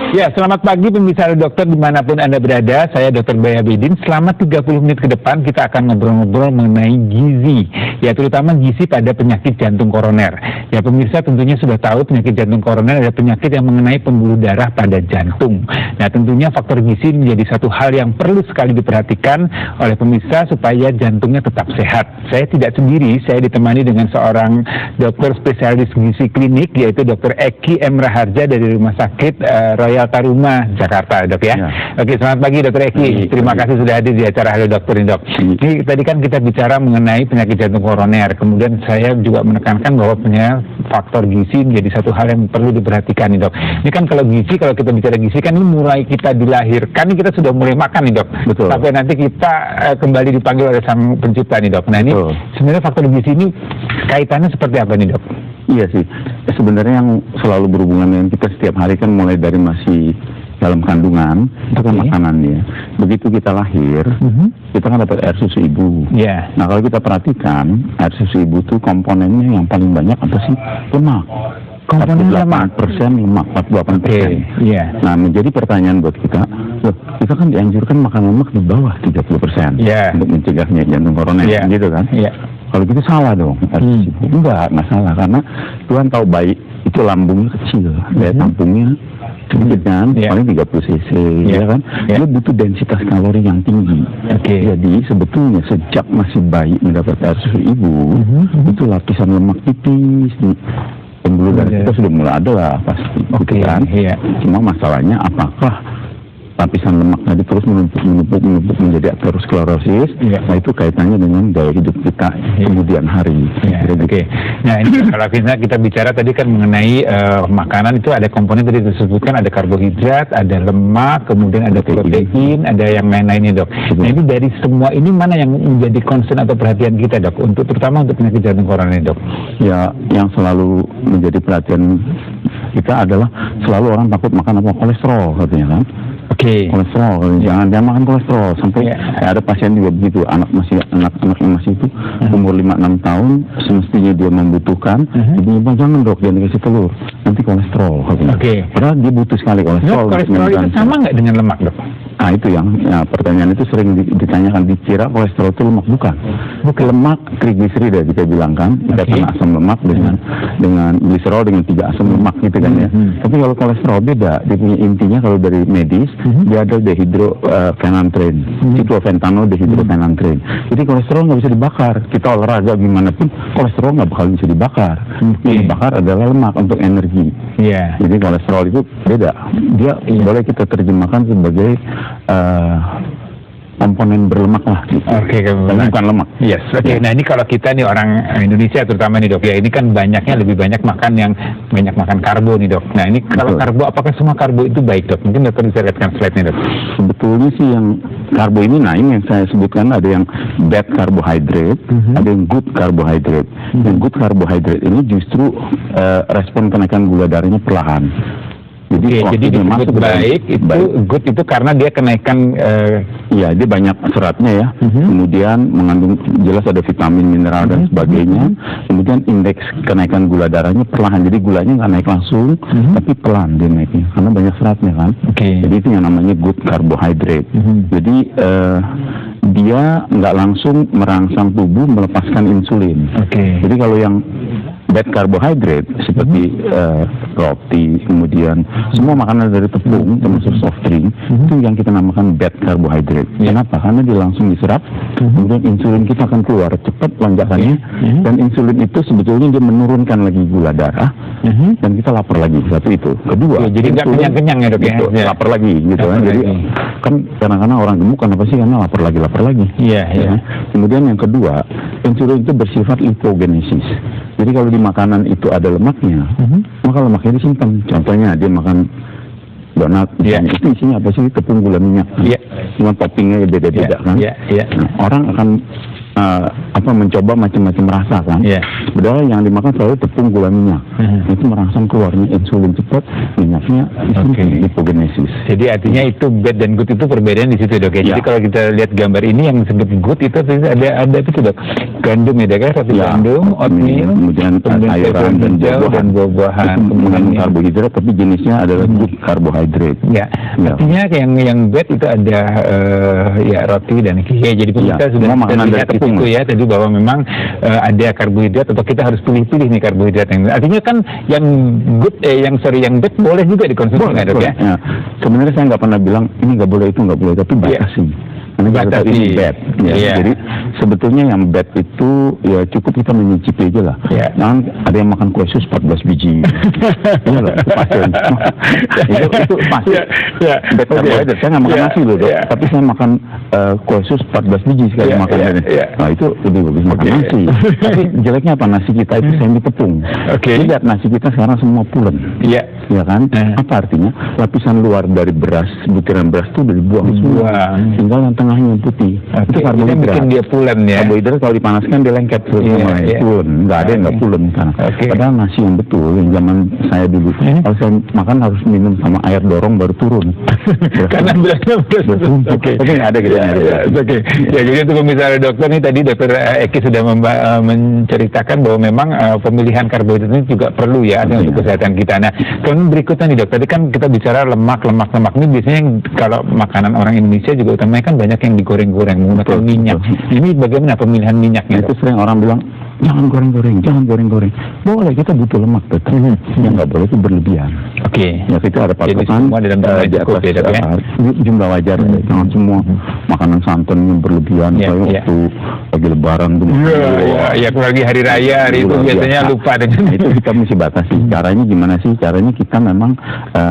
Ya, selamat pagi pemirsa dokter dimanapun Anda berada. Saya Dr. Bayi Abidin. Selama 30 menit ke depan kita akan ngobrol-ngobrol mengenai gizi, ya terutama gizi pada penyakit jantung koroner. Ya pemirsa tentunya sudah tahu penyakit jantung koroner adalah penyakit yang mengenai pembuluh darah pada jantung. Nah tentunya faktor gizi menjadi satu hal yang perlu sekali diperhatikan oleh pemirsa supaya jantungnya tetap sehat. Saya tidak sendiri, saya ditemani dengan seorang dokter spesialis gizi klinik yaitu Dr. Eki M. Raharja dari Rumah Sakit Royal Taruma, Jakarta, dok ya. Oke, selamat pagi Dr. Eki. Terima kasih sudah hadir di acara Halo Dokter ini, dok. Ini tadi kan kita bicara mengenai penyakit jantung koroner. Kemudian saya juga menekankan bahwa faktor gizi menjadi satu hal yang perlu diperhatikan nih, dok. Ini kan kalau gizi, kalau kita bicara gizi kan ini mulai kita dilahirkan, ini kita sudah mulai makan nih, dok. Betul. Sampai nanti kita kembali dipanggil oleh Sang Pencipta nih, dok. Nah ini sebenarnya faktor gizi ini kaitannya seperti apa nih, dok? Iya sih, sebenarnya yang selalu berhubungan dengan kita setiap hari kan mulai dari masih dalam kandungan, itu kan makanan ya. Begitu kita lahir, kita kan dapat air susu ibu. Nah kalau kita perhatikan, air susu ibu tuh komponennya yang paling banyak apa sih? Lemak. Komponen 48% lemak, 48%. Nah menjadi pertanyaan buat kita, loh, kita kan dianjurkan makan lemak di bawah 30% untuk mencegahnya jantung koroner, gitu kan? Kalau gitu salah dong. Enggak salah, karena Tuhan tahu baik itu lambungnya kecil, daya tampungnya sedikit kan, paling 30 cc, ya kan? Dia butuh densitas kalori yang tinggi. Jadi sebetulnya sejak masih bayi mendapat air susu ibu, itu lapisan lemak tipis di pembuluh darah kita sudah mulai ada lah pasti, gitu kan? Cuma masalahnya apakah lapisan lemak tadi terus menumpuk menjadi aterosklerosis. Nah itu kaitannya dengan gaya hidup kita kemudian hari. Nah ini kalau kita bicara tadi kan mengenai makanan itu ada komponen tadi disebutkan, ada karbohidrat, ada lemak, kemudian ada protein, ada yang lain-lainnya, dok. Nah ini dari semua ini mana yang menjadi concern atau perhatian kita, dok, untuk terutama untuk penyakit jantung koroner, dok? Ya yang selalu menjadi perhatian kita adalah selalu orang takut makan apa, kolesterol katanya kan. Kolesterol, jangan makan kolesterol sampai ada pasien juga begitu, anak yang masih itu umur 5-6 tahun semestinya dia membutuhkan, ibunya jangan dok, jangan dikasih telur, nanti kolesterol. Padahal dia butuh sekali kolesterol. Kolesterol itu sama nggak dengan lemak, dok? Nah itu yang pertanyaan itu sering ditanyakan, dikira kolesterol itu lemak, bukan. Lemak trigliserida kita bilang kan, ikatan asam lemak dengan gliserol dengan 3 asam lemak gitu kan ya. Tapi kalau kolesterol beda, dia punya intinya kalau dari medis dia ada dehidrofenantrin, ciklofentano dehidrofenantrin. Jadi kolesterol nggak bisa dibakar. Kita olahraga gimana pun kolesterol nggak bakal bisa dibakar. Yang dibakar adalah lemak untuk energi. Jadi kolesterol itu beda. Dia boleh kita terjemahkan sebagai komponen berlemak lah, bukan lemak. Nah ini kalau kita nih orang Indonesia terutama nih, dok, ya ini kan lebih banyak makan karbo nih, dok. Nah ini kalau karbo, apakah semua karbo itu baik, dok? Mungkin dokter bisa lihatkan slide-nya, dok. Sebetulnya sih yang karbo ini, nah ini yang saya sebutkan, ada yang bad carbohydrate, ada yang good carbohydrate. Yang good carbohydrate ini justru respon kenaikan gula darahnya perlahan. Jadi disebut baik itu good itu karena dia kenaikan dia banyak seratnya ya, kemudian mengandung jelas ada vitamin, mineral dan sebagainya. Kemudian indeks kenaikan gula darahnya perlahan, jadi gulanya nggak naik langsung, tapi pelan dia naiknya karena banyak seratnya kan. Jadi itu yang namanya good carbohydrate. Jadi dia nggak langsung merangsang tubuh melepaskan insulin. Jadi kalau yang bad carbohydrate seperti roti, kemudian semua makanan dari tepung termasuk soft drink, itu yang kita namakan bad carbohydrate. Kenapa? Karena dia langsung diserap, kemudian insulin kita akan keluar cepat lonjakannya, dan insulin itu sebetulnya dia menurunkan lagi gula darah, dan kita lapar lagi. Satu itu. Kedua, jadi nggak kenyang-kenyang ya, dok, ya? Lapar lagi gitu kan. Jadi kan kadang-kadang orang gemuk kenapa sih? Karena lapar lagi. Kemudian yang kedua, insulin itu bersifat lipogenesis. Jadi kalau di makanan itu ada lemaknya, maka lemaknya disimpan. Contohnya dia makan donat, itu isinya apa sih? Tepung, gula, minyak. Cuma toppingnya beda-beda kan. Nah, orang akan mencoba macam-macam rasa kan. Iya. Padahal yang dimakan selalu tepung gula minyak. Itu merangsang keluarnya insulin cepat, minyaknya hipogenesis. Jadi artinya itu bad dan good itu perbedaan di situ dok ya. Jadi kalau kita lihat gambar ini yang disebut good itu ada itu dok, gandum ya dok ya, roti gandum, oatmeal, kemudian sayuran dan buah-buahan, itu mengandung karbohidrat tapi jenisnya adalah good carbohydrate. Ya, artinya yang bad itu ada roti dan ya, jadi kita sudah lihat itu ya tadi bahwa memang ada karbohidrat atau kita harus pilih-pilih nih karbohidrat yang artinya kan yang good yang bad boleh juga dikonsumsi nggak dok ya? Sebenarnya saya nggak pernah bilang ini nggak boleh itu nggak boleh, tapi batasi. Karena ini bad. Jadi sebetulnya yang bad itu ya cukup kita menyicipi aja lah. Jangan ada yang makan kue sus 14 biji. Iya lah, itu pasien. Itu pasti. Bad carbohydrate. Saya nggak makan nasi loh dok, tapi saya makan kue sus 14 biji sekali makan. Nah itu lebih bagus makan nasi. Tapi jeleknya apa, nasi kita itu semi tepung. Lihat nasi kita sekarang semua pulen. Ya kan? Apa artinya? Lapisan luar dari beras, butiran beras itu udah dibuang semua. Tinggal yang tengahnya yang putih. Itu karbohidrat. Bikin dia pulen ya. Karbohidrat kalau dipanaskan dia lengket pulen. Nggak ada yang nggak pulen kan. Padahal nasi yang betul yang zaman saya dulu. Kalau saya makan harus minum sama air dorong baru turun. Karena berasnya Tapi nggak ada gitu. Ya jadi untuk misalnya dokter nih tadi dokter Eki sudah menceritakan bahwa memang pemilihan karbohidrat ini juga perlu ya untuk kesehatan kita. Nah, berikutnya nih dok, tadi kan kita bicara lemak ini biasanya kalau makanan orang Indonesia juga utamanya kan banyak yang digoreng-goreng menggunakan minyak. Ini bagaimana pemilihan minyaknya? Itu sering orang bilang jangan goreng-goreng. Boleh, kita butuh lemak tetap. Yang nggak boleh itu berlebihan. Ya itu ada patokan di atas jumlah wajar. Jangan semua makanan santan yang berlebihan. Waktu lagi lebaran tuh. Lagi hari raya hari itu biasanya lupa dengan itu kita mesti batasi. Caranya gimana sih? Caranya kita memang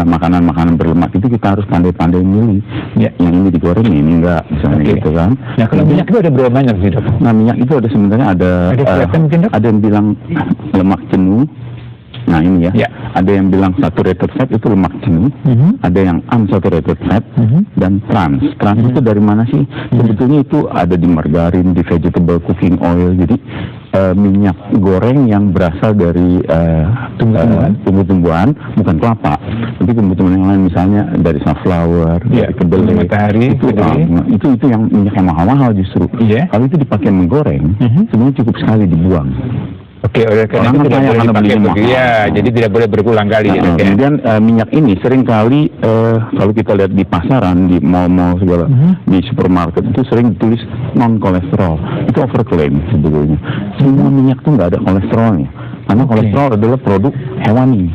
makanan-makanan berlemak itu kita harus pandai-pandai milih. Yang ini digoreng, ini enggak, misalnya gitu kan. Nah kalau minyak itu ada berapa banyak sih dok? Nah minyak itu ada sebenarnya ada yang bilang lemak jenuh. Nah ini ya. Ada yang bilang saturated fat itu lemak jenuh, ada yang unsaturated fat dan trans. Trans itu dari mana sih? Sebetulnya itu ada di margarin, di vegetable cooking oil. Jadi minyak goreng yang berasal dari tumbuh-tumbuhan, bukan kelapa, tapi tumbuh-tumbuhan yang lain, misalnya dari sunflower, dari kedelai, matahari, itu yang minyak yang mahal-mahal justru. Kalau itu dipakai menggoreng, sebenarnya cukup sekali dibuang. Oleh karena itu tidak boleh dipakai jadi tidak boleh berulang kali. Kemudian minyak ini sering kali kalau kita lihat di pasaran, di mall-mall segala, di supermarket itu sering ditulis non kolesterol. Itu overclaim sebetulnya. Semua minyak itu nggak ada kolesterolnya, karena kolesterol adalah produk hewani.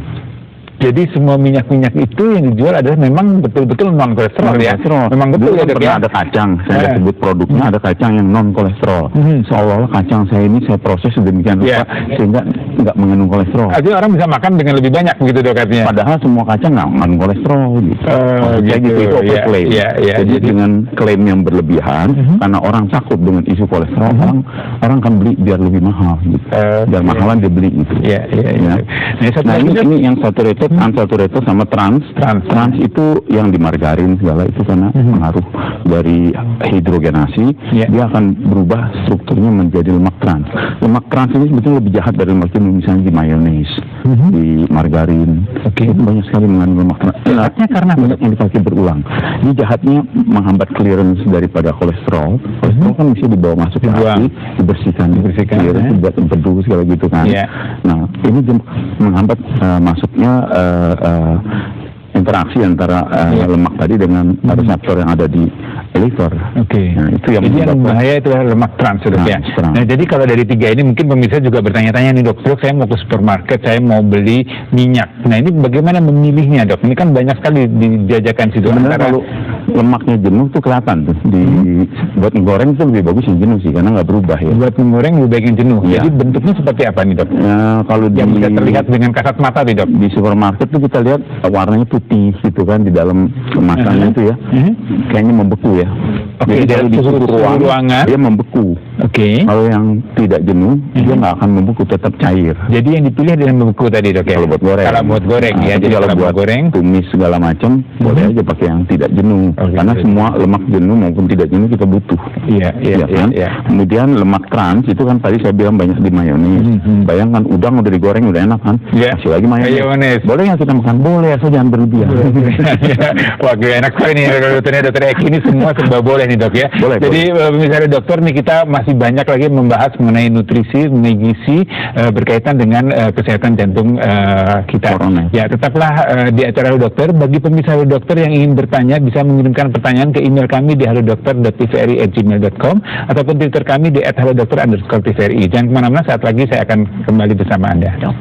Jadi semua minyak-minyak itu yang dijual adalah memang betul-betul non kolesterol ya. Memang betul ya dok ya. Ada kacang, saya sebut produknya ada kacang yang non kolesterol. Seolah-olah kacang saya ini saya proses sedemikian rupa sehingga nggak mengandung kolesterol. Artinya orang bisa makan dengan lebih banyak begitu dok artinya. Padahal semua kacang nggak mengandung kolesterol gitu. Gitu itu overclaim. Jadi dengan klaim yang berlebihan, karena orang takut dengan isu kolesterol, orang kan beli biar lebih mahal gitu. Biar mahalan dia beli gitu. Nah ini yang saturated, unsaturated sama trans. Trans itu yang di margarin segala itu karena pengaruh dari hidrogenasi, dia akan berubah strukturnya menjadi lemak trans. Lemak trans ini sebetulnya lebih jahat dari lemak jenuh, misalnya di mayones, di margarin. Itu banyak sekali mengandung lemak trans. Jahatnya karena banyak yang dipakai berulang. Ini jahatnya menghambat clearance daripada kolesterol. Kolesterol kan bisa dibawa masuk ke hati, dibersihkan clearance buat empedu segala gitu kan. Nah ini menghambat masuknya interaksi antara lemak tadi dengan reseptor yang ada di liver. Nah, itu yang bahaya itu lemak trans ya. Nah jadi kalau dari tiga ini mungkin pemirsa juga bertanya-tanya nih dok, saya mau ke supermarket, saya mau beli minyak. Nah ini bagaimana memilihnya dok? Ini kan banyak sekali dijajakan situ. Kalau lemaknya jenuh tuh kelihatan tuh buat goreng itu lebih bagus yang jenuh sih karena nggak berubah ya. Buat menggoreng lebih baik yang jenuh. Jadi bentuknya seperti apa nih dok? Kalau yang bisa terlihat dengan kasat mata nih dok. Di supermarket tuh kita lihat warnanya putih gitu kan di dalam kemasannya itu ya. Kayaknya membeku ya. Oke, Jadi kalau dalam di suhu ruangan. dia membeku. Oke. Kalau yang tidak jenuh, dia nggak akan membeku, tetap cair. Jadi yang dipilih adalah membeku tadi dok ya? Kalau buat goreng. Kalau buat goreng Nah, ya. tapi Jadi kalau buat buat goreng. tumis segala macam, boleh aja pakai yang tidak jenuh. Oke, Karena betul. semua lemak jenuh maupun tidak jenuh kita butuh. Iya, iya, Ya kan? iya. Kemudian lemak trans itu kan tadi saya bilang banyak di mayonis. Bayangkan udang udah digoreng udah enak kan? Iya. Masih lagi mayonis. Boleh nggak kita makan? Boleh, asal jangan berlebihan. Wah, enak sekali nih dokter Eki ini semua serba boleh nih dok ya. Boleh, Jadi misalnya dokter nih kita masih banyak lagi membahas mengenai nutrisi, mengenai gizi berkaitan dengan kesehatan jantung kita. Corona. Ya tetaplah di acara Halo Dokter. Bagi pemirsa Halo Dokter yang ingin bertanya bisa mengirimkan pertanyaan ke email kami di halodokter.tvri@gmail.com ataupun Twitter kami di @halodokter_tvri. Jangan kemana-mana, saat lagi saya akan kembali bersama Anda.